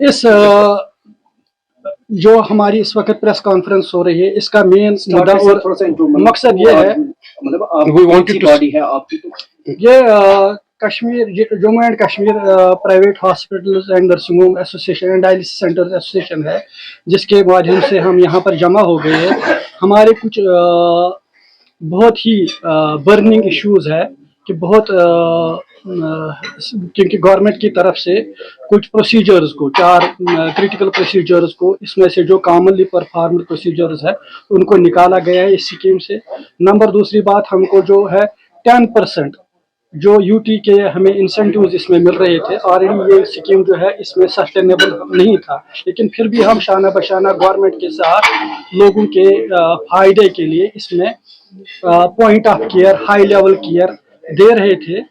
इस जो हमारी इस वक्त प्रेस कॉन्फ्रेंस हो रही है, इसका मेन मुद्दा और मकसद ये है, ये Kashmir Jammu and Kashmir private hospitals and nursing home association and dialysis centres association है, जिसके माध्यम से हम यहाँ पर जमा हो गए हैं। हमारे कुछ बहुत ही बर्निंग इश्यूज है कि बहुत क्योंकि गवर्नमेंट की तरफ से कुछ प्रोसीजर्स को, 4 क्रिटिकल प्रोसीजर्स को, इसमें से जो कॉमनली परफॉर्म्ड प्रोसीजर्स है उनको निकाला गया है इस स्कीम से। नंबर दूसरी बात, हमको जो है 10% जो यूटी के हमें इंसेंटिव्स इसमें मिल रहे थे, ऑलरेडी ये स्कीम जो है इसमें सस्टेनेबल नहीं था, लेकिन फिर भी हम शाना बशाना गवर्नमेंट के साथ लोगों के फायदे के लिए इसमें point of care, high level care दे रहे थे।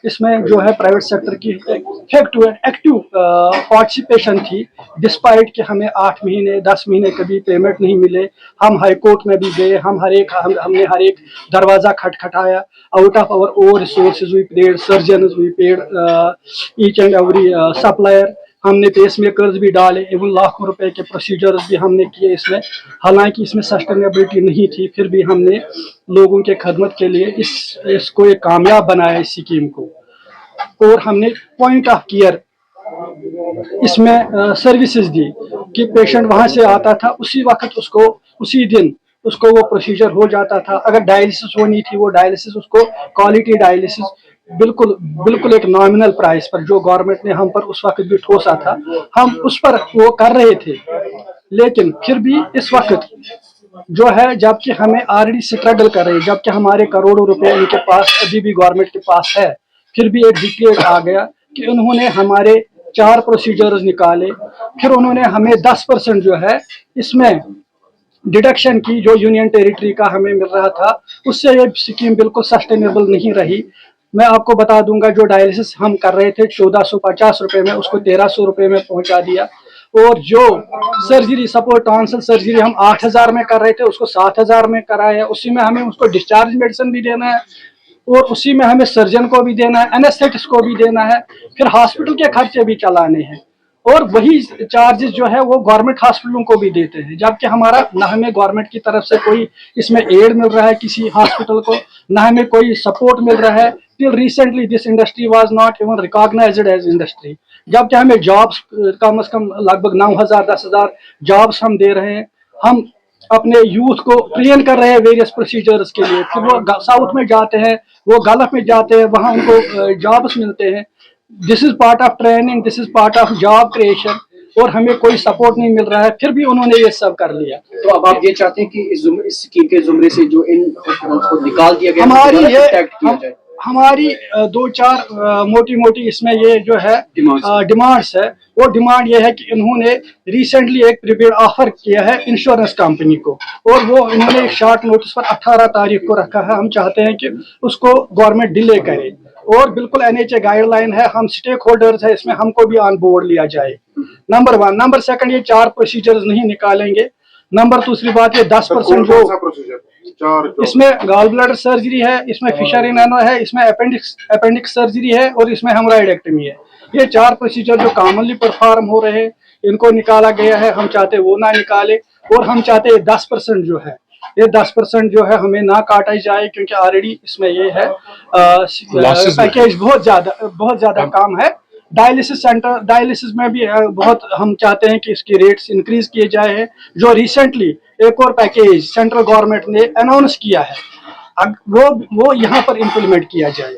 इसमें जो है प्राइवेट सेक्टर की एक्टिव पार्टिसिपेशन थी, डिस्पाइट कि हमें 8 महीने 10 महीने कभी पेमेंट नहीं मिले। हम हाई कोर्ट में भी गए, हमने हर एक दरवाज़ा खटखटाया। Out of our over resources we paid surgeons, we paid each and every supplier. हमने पेस मेकर्स भी डाले, एवं लाखों रुपए के प्रोसीजर्स भी हमने किए इसमें। हालांकि इसमें सस्टेनेबिलिटी नहीं थी, फिर भी हमने लोगों के खदमत के लिए इसको एक कामयाब बनाया इस स्कीम को। और हमने पॉइंट ऑफ केयर इसमें सर्विसेज दी कि पेशेंट वहां से आता था, उसी वक्त उसको उसी दिन उसको वो प्रोसीजर हो जाता था। अगर डायलिसिस होनी थी, वो डायलिसिस उसको क्वालिटी डायलिसिस बिल्कुल एक नॉमिनल प्राइस पर, जो गवर्नमेंट ने हम पर उस वक्त भी ठोसा था, हम उस पर वो कर रहे थे। लेकिन फिर भी इस वक्त जो है, जबकि हमें ऑलरेडी स्ट्रगल कर रहे हैं, जबकि हमारे करोड़ों रुपए इनके पास अभी भी गवर्नमेंट के पास है, फिर भी एक डिक्लेयर आ गया कि उन्होंने हमारे 4 प्रोसीजर्स निकाले, फिर उन्होंने हमें 10% जो है इसमें डिडक्शन की, जो यूनियन टेरिटरी का हमें मिल रहा था, उससे ये स्कीम बिल्कुल सस्टेनेबल नहीं रही। मैं आपको बता दूंगा, जो डायलिसिस हम कर रहे थे 1450 रुपए में, उसको 1300 रुपए में पहुंचा दिया। और जो सर्जरी, सपोज टॉन्सिल सर्जरी हम 8000 में कर रहे थे, उसको 7000 में कराया। उसी में हमें उसको डिस्चार्ज मेडिसिन भी देना है, और उसी में हमें सर्जन को भी देना है, एनेस्थेटिस्ट को भी देना है, फिर हॉस्पिटल के खर्चे भी चलाने हैं। और वही चार्जेस जो है वो गवर्नमेंट हॉस्पिटलों को भी देते हैं, जबकि हमारा न हमें गवर्नमेंट की तरफ से कोई इसमें एड मिल रहा है किसी हॉस्पिटल को, न हमें कोई सपोर्ट मिल रहा है। Till recently this industry was not even recognised as industry, जबकि हमें जॉब्स कम से कम लगभग 9000 10,000 जॉब्स हम दे रहे हैं। हम अपने यूथ को ट्रेन कर रहे हैं वेरियस प्रोसीजर्स के लिए, फिर वो साउथ में जाते हैं, वो गल्फ में जाते हैं, वहाँ उनको जॉब्स मिलते हैं। This is part of training, this is part of job creation, और हमें कोई सपोर्ट नहीं मिल रहा है, फिर भी उन्होंने ये सब कर लिया। तो अब आप ये चाहते हैं कि इस स्कीम के जुमरे से जो इन को निकाल दिया गया, हमारी 2-4 मोटी इसमें ये जो है डिमांड्स है। वो डिमांड ये है कि इन्होंने रिसेंटली एक प्रीपेड ऑफर किया है इंश्योरेंस कंपनी को, और वो इन्होंने एक शॉर्ट नोटिस पर 18 तारीख को रखा है। हम चाहते हैं कि उसको गवर्नमेंट डिले करे, और बिल्कुल NHA गाइडलाइन है, हम स्टेक होल्डर्स है इसमें, हमको भी ऑन बोर्ड लिया जाए। नंबर 1। नंबर 2, ये 4 प्रोसीजर्स नहीं निकालेंगे। नंबर दूसरी बात, ये 10% जो इसमें गॉल ब्लैडर सर्जरी है, इसमें फिशर इन एनो है, इसमें अपेंडिक्स सर्जरी है, और इसमें हेमोराइडेक्टमी है। ये 4 प्रोसीजर जो कॉमनली परफॉर्म हो रहे हैं, इनको निकाला गया है। हम चाहते वो ना निकाले, और हम चाहते 10% जो है, ये 10% जो है हमें ना काटा जाए, क्योंकि ऑलरेडी इसमें ये है पैकेज बहुत ज्यादा काम है। डायलिसिस में भी बहुत हम चाहते हैं कि इसकी रेट्स इंक्रीज किए जाए हैं। जो रिसेंटली एक और पैकेज सेंट्रल गवर्नमेंट ने अनाउंस किया है, वो यहाँ पर इम्प्लीमेंट किया जाए।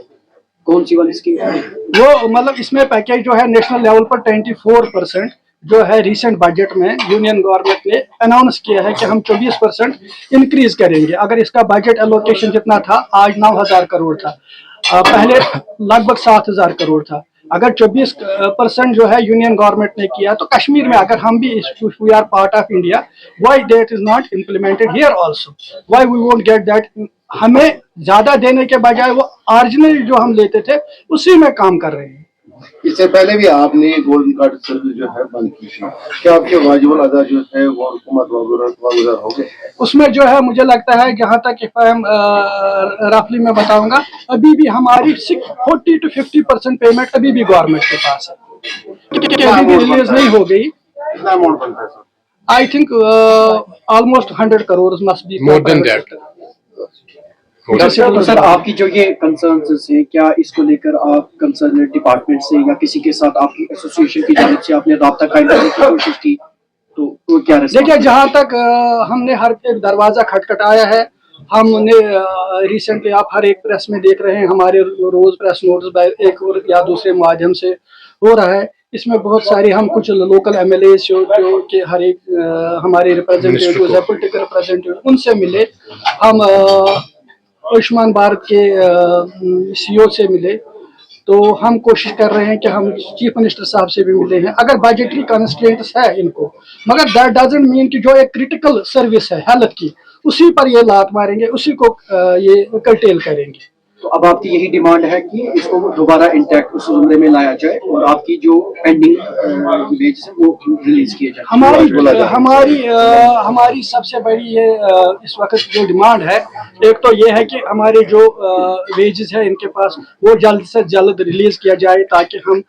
कौन सी वाली स्कीम है वो? मतलब इसमें पैकेज जो है नेशनल लेवल पर 24% जो है रिसेंट बजट में यूनियन गवर्नमेंट ने अनाउंस किया है कि हम 24% इंक्रीज करेंगे। अगर इसका बजट एलोकेशन जितना था, आज 9000 करोड़ था, पहले लगभग 7000 करोड़ था। अगर 24% जो है यूनियन गवर्नमेंट ने किया, तो कश्मीर में अगर हम भी we are part of India, why that is not implemented here also, why we won't get that. हमें ज्यादा देने के बजाय वो ओरिजिनल जो हम लेते थे उसी में काम कर रहे हैं। इससे पहले भी आपने गोल्डन कार्ड सर्विस जो है बंद की थी, क्या आपके वाजिबुल अदा जो है वो हुकूमत वागुजार हो गए? उसमें जो है मुझे लगता है, जहाँ तक रफली में बताऊंगा, अभी भी हमारी 40 to 50% पेमेंट अभी भी गवर्नमेंट के पास है। अभी भी रिलीज नहीं हो गई. कितना अमाउंट बनता है sir? I think almost 100 crores must be More for than private that. sector. Doctor sir आपकी जो ये कंसर्न्स हैं क्या इसको लेकर आप कंसर्न डिपार्टमेंट से या किसी के साथ आपकी एसोसिएशन की जानिब से आपने राब्ता कायम करने की कोशिश की तो क्या देखिए, response? जहाँ तक हमने हर एक दरवाजा खटखटाया है, हमने रिसेंटली आप हर एक प्रेस में देख रहे हैं, हमारे रोज प्रेस नोटिस एक और या दूसरे माध्यम से हो रहा है. इसमें बहुत सारे हम कुछ लोकल एमएलए जो कि हर एक हमारे रिप्रेजेंटेटिव है, पोलिटिकल रिप्रेजेंटेटिव, उनसे मिले. हम आयुष्मान भारत के सीईओ से मिले. तो हम कोशिश कर रहे हैं कि हम चीफ मिनिस्टर साहब से भी मिले हैं. अगर बजटरी कंस्ट्रेंट्स है इनको, मगर दैट डजंट मीन कि जो एक क्रिटिकल सर्विस है हेल्थ की, उसी पर ये लात मारेंगे, उसी को ये कर्टेल करेंगे. तो अब आपकी यही डिमांड है कि इसको दोबारा इंटैक्ट उस जुमरे में लाया जाए और आपकी जो पेंडिंग वेजेस है वो रिलीज किए जाए. हमारी सबसे बड़ी ये इस वक्त जो डिमांड है, एक तो ये है कि हमारे जो वेजेस है इनके पास वो जल्द से जल्द रिलीज किया जाए, ताकि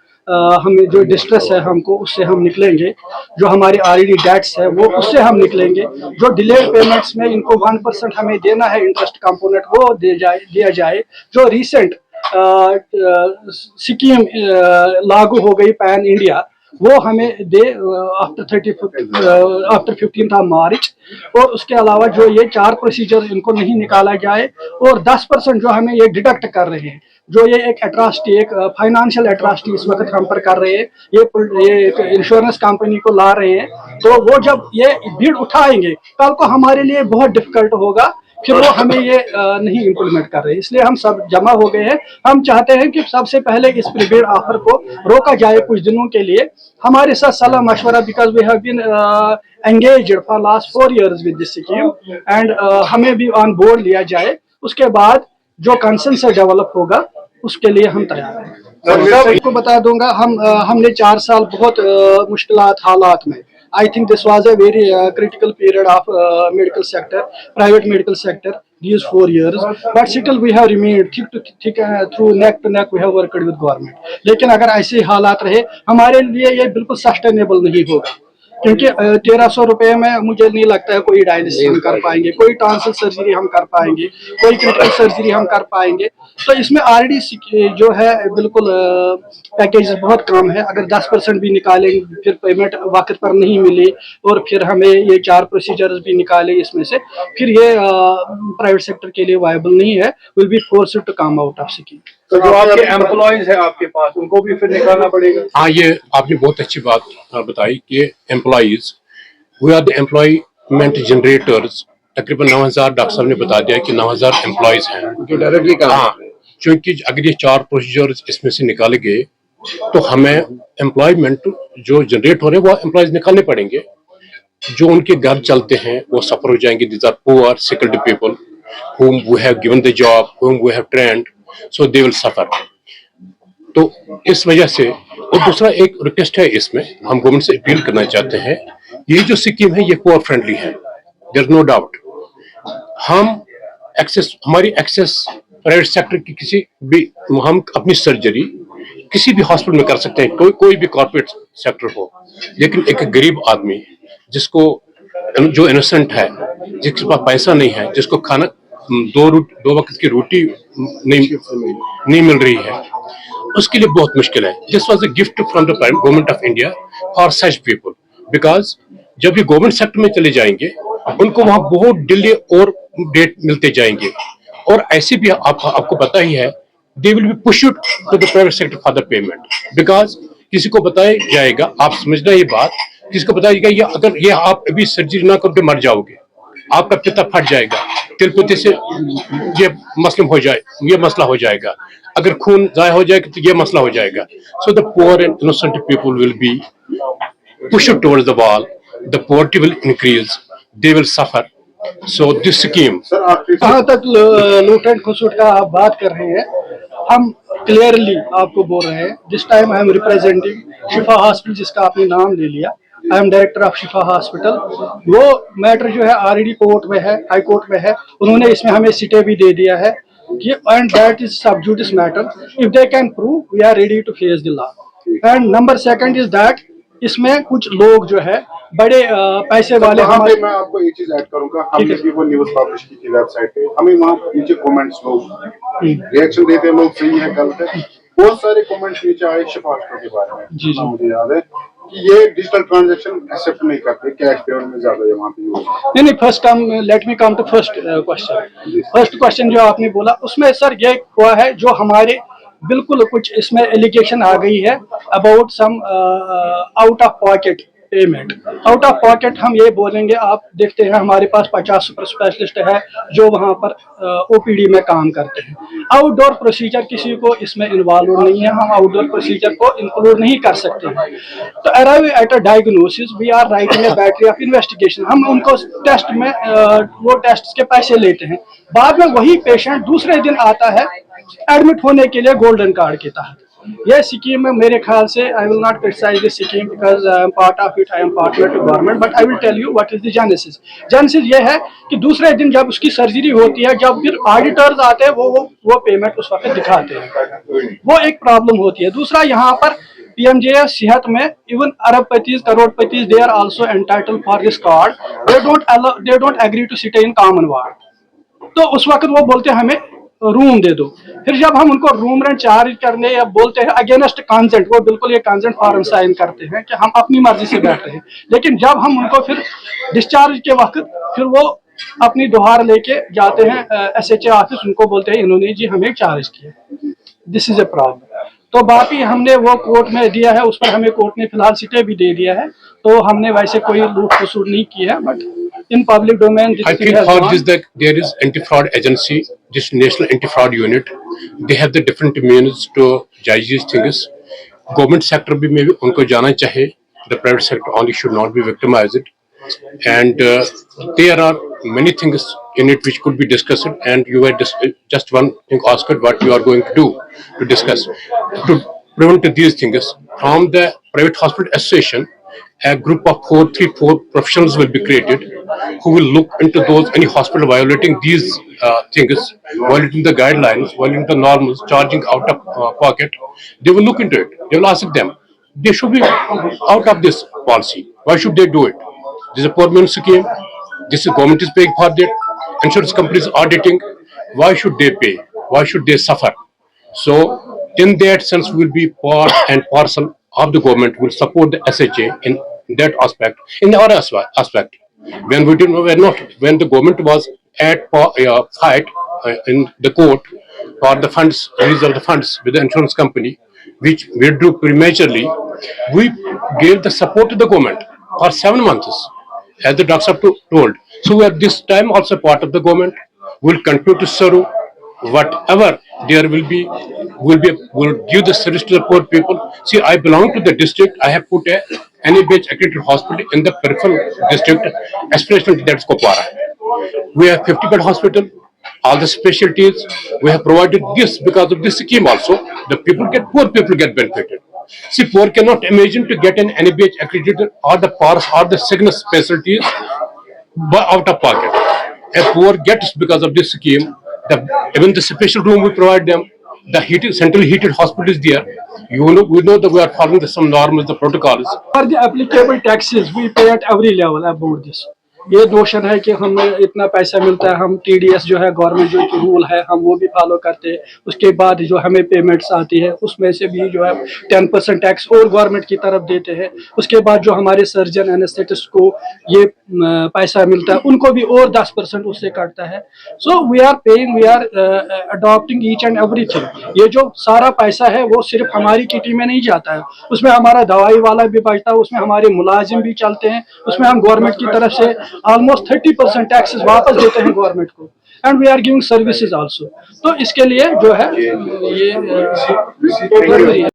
हमें जो डिस्ट्रेस है हमको उससे हम निकलेंगे. जो हमारी ऑलरेडी डेट्स है वो उससे हम निकलेंगे. जो डिलेड पेमेंट्स में इनको 1% हमें देना है इंटरेस्ट कंपोनेंट, वो दिया जाए. जो रिसेंट स्कीम लागू हो गई पैन इंडिया, वो हमें दे आफ्टर 15th ऑफ मार्च. और उसके अलावा जो ये 4 प्रोसीजर इनको नहीं निकाला जाए, और 10% जो हमें ये डिडक्ट कर रहे हैं, जो ये एक एट्रॉसिटी, एक फाइनेंशियल एट्रॉसिटी इस वक्त हम पर कर रहे हैं, ये इंश्योरेंस कंपनी को ला रहे हैं. तो वो जब ये भीड़ उठाएंगे, कल को हमारे लिए बहुत डिफिकल्ट होगा, फिर वो हमें ये नहीं इम्प्लीमेंट कर रहे. इसलिए हम सब जमा हो गए हैं. हम चाहते हैं कि सबसे पहले इस प्रीपेड ऑफर को रोका जाए कुछ दिनों के लिए. हमारे साथ सलाह मशवरा, because we have been engaged for last 4 years with this scheme, and हमें भी ऑन बोर्ड लिया जाए. उसके बाद जो कंसेंसस डेवलप होगा उसके लिए हम तैयार हैं. आपको बता दूंगा, हमने 4 साल बहुत मुश्किलात हालात में, I think this was a very critical period of medical sector, private medical sector, these 4 years. But still we have remained thick through neck to neck we have worked with government. लेकिन अगर ऐसे हालात रहे, हमारे लिए ये बिल्कुल sustainable नहीं होगा. क्योंकि 1300 रुपए में मुझे नहीं लगता है कोई डायलिसिस हम कर पाएंगे, कोई टॉन्सिल सर्जरी हम कर पाएंगे, कोई क्रिटिकल सर्जरी हम कर पाएंगे. तो इसमें ऑलरेडी जो है बिल्कुल पैकेज बहुत कम है. अगर 10% भी निकालेंगे, फिर पेमेंट वक्त पर नहीं मिले, और फिर हमें ये 4 प्रोसीजर्स भी निकाले इसमें से, फिर ये प्राइवेट सेक्टर के लिए वायबल नहीं है. Will be forced to come out of scheme. तो जो आपके एम्प्लॉयज है आपके पास, उनको भी फिर निकालना पड़ेगा. हाँ, ये आपने बहुत अच्छी बात बताई कि employees, we are the employment generators. तकरीबन 9000 डॉक्टर साहब ने बता दिया कि 9000 एम्प्लॉयज हैं जो डायरेक्टली काम. हाँ, क्योंकि अगर ये 4 प्रोसीजर्स इसमें से निकाले गए तो हमें एम्प्लॉयमेंट जो जनरेट हो रहे हैं वो एम्प्लॉयज निकालने पड़ेंगे. जो उनके घर चलते हैं वो सफर हो जाएंगे. These are poor sickled people whom we have given the job, whom we have trained, so they will suffer. तो इस वजह से, और दूसरा एक रिक्वेस्ट है, इसमें हम गवर्नमेंट से अपील करना चाहते हैं, ये जो स्कीम है ये पुअर फ्रेंडली है, देयर इज नो डाउट. हमारी एक्सेस प्राइवेट सेक्टर की किसी भी, हम अपनी सर्जरी किसी भी हॉस्पिटल में कर सकते हैं, कोई भी कॉर्पोरेट सेक्टर हो. लेकिन एक गरीब आदमी जिसको, जो इनोसेंट है, जिसके पास पैसा नहीं है, जिसको खाना 2 वक्त की रोटी नहीं मिल रही है, उसके लिए बहुत मुश्किल है. This was a gift from the government of India for such people, because जब ये गवर्नमेंट सेक्टर में चले जाएंगे उनको वहां बहुत डिले और डेट मिलते जाएंगे. और ऐसे भी आपको पता ही है, they will be pushed to the private sector for the payment, because किसी को बताया जाएगा, आप समझना ये बात, किसी को बताया जाएगा अगर ये आप अभी सर्जरी ना करके मर जाओगे, आपका पिता फट जाएगा, तिलकुत्ते से ये मसला हो जाएगा, अगर खून जाया हो जाएगा तो ये मसला हो जाएगा. So the poor and innocent people will be pushed towards the wall, the poverty will increase, they will suffer. So this scheme, जहाँ तक लूट एंड खसूट का आप बात कर रहे हैं, हम क्लियरली आपको बोल रहे हैं, this time I am representing Shifa hospital, जिसका आपने नाम ले लिया. I am director of Shifa hospital. वो मैटर जो है ऑलरेडी कोर्ट में है, हाई कोर्ट में है. उन्होंने इसमें हमें स्टे भी दे दिया है, and that is sub judice matter. If they can prove, we are ready to face the law. And number second is that इसमें कुछ लोग जो है बड़े पैसे वाले वहाँ पे हमारे मैं आपको एक चीज ऐड करूंगा, हमने भी वो न्यूज पब्लिश की थी वेबसाइट पे, हमें वहाँ नीचे कमेंट्स लोग रिएक्शन देते हैं, लोग सही है गलत है, बहुत सारे कमेंट्स नीचे आए शिफारिशों के बारे में। जी, जी। मुझे याद है कि ये डिजिटल ट्रांजैक्शन एक्सेप्ट नहीं करते, कैश पेमेंट में ज्यादा है वहाँ पे। नहीं first let me come to first question. First question जो आपने बोला उसमें सर ये हुआ है जो हमारे बिल्कुल कुछ इसमें एलिगेशन आ गई है about some out of pocket payment. Out of pocket हम ये बोलेंगे, आप देखते हैं हमारे पास 50 सुपर स्पेशलिस्ट है जो वहाँ पर ओपीडी में काम करते हैं। आउटडोर प्रोसीजर किसी को इसमें इन्वॉल्व नहीं है, हम आउटडोर प्रोसीजर को इंक्लूड नहीं कर सकते हैं। तो arrive at a diagnosis we are writing a battery of investigation, हम उनको टेस्ट में वो टेस्ट के पैसे लेते हैं। बाद में वही पेशेंट दूसरे दिन आता है एडमिट होने के लिए गोल्डन कार्ड के तहत। यह स्कीम में मेरे ख्याल से I will not criticise this scheme because I am part of it, I am partner to government, but I will tell you what is the genesis. Genesis ये है कि दूसरे दिन जब उसकी सर्जरी होती है, जब फिर ऑडिटर्स आते हैं वो पेमेंट उस वक्त दिखाते हैं, वो एक प्रॉब्लम होती है। दूसरा यहाँ पर PMJS सेहत में इवन अरबपतिज करोड़पतिज they are also entitled for this card, they don't agree to sit in common ward. तो उस वक्त वो बोलते हैं हमें रूम दे दो। फिर जब हम उनको रूम रेंट चार्ज करने या बोलते हैं अगेंस्ट कंसेंट, वो बिल्कुल ये कंसेंट फॉर्म साइन करते हैं कि हम अपनी मर्जी से बैठते हैं। लेकिन जब हम उनको फिर डिस्चार्ज के वक्त फिर वो अपनी दोहार लेके जाते हैं SHA ऑफिस, उनको बोलते हैं इन्होंने जी हमें चार्ज किया। This is a problem. तो बाकी हमने वो कोर्ट में दिया है, उस पर हमें कोर्ट ने फिलहाल स्टे भी दे दिया है, तो हमने वैसे कोई लूट खसूट नहीं की है। But in public domain I feel for this that there is anti-fraud agency, this national anti-fraud unit. They have the different means to judge these things. Government sector भी में भी उनको जाना चाहिए. The private sector only should not be victimized. And there are many things in it which could be discussed. And you were just one thing asked what you are going to do to discuss to prevent these things from the private hospital association. A group of 4 professionals will be created who will look into those any hospital violating these things, violating the guidelines, violating the norms, charging out of pocket. They will look into it. They will ask them. They should be out of this policy. Why should they do it? This is a poor man's scheme. This is government is paying for that. Insurance companies auditing. Why should they pay? Why should they suffer? So, in that sense, we will be part and parcel of the government. Will support the SHA in that aspect. In the other aspect, when we didn't, were not, when the government was at fight in the court for the funds, release of the funds with the insurance company, which withdrew prematurely, we gave the support to the government for 7 months, as the doctors have told. So we are this time also part of the government. We'll continue to serve whatever there will be, will give the service to the poor people. See, I belong to the district. I have put a NABH accredited hospital in the peripheral district, especially that's Kopara. We have 50-bed hospital, all the specialties. We have provided this because of this scheme also. The poor people get benefited. See, poor cannot imagine to get an NABH accredited or the PARS or the sickness specialties out of pocket. A poor gets because of this scheme. Even the special room we provide them, the centrally heated hospital is there. We know that we are following some norms, the protocols. For the applicable taxes we pay at every level about this. ये notion है कि हमें इतना पैसा मिलता है, हम TDS जो है गवर्नमेंट जो रूल है हम वो भी फॉलो करते हैं। उसके बाद जो हमें पेमेंट्स आती है उसमें से भी जो है 10% टैक्स और गवर्नमेंट की तरफ देते हैं। उसके बाद जो हमारे सर्जन एनेस्थेटिस्ट को ये पैसा मिलता है उनको भी और 10% उससे कटता है। So we are paying, we are adopting each and everything. ये जो सारा पैसा है वो सिर्फ हमारी किटी में नहीं जाता है, उसमें हमारा दवाई वाला भी बचता है, उसमें हमारे मुलाजिम भी चलते हैं, उसमें हम गवर्नमेंट की तरफ से ऑलमोस्ट 30% टैक्सेस वापस देते हैं गवर्नमेंट को, and we are giving services also. तो इसके लिए जो है ये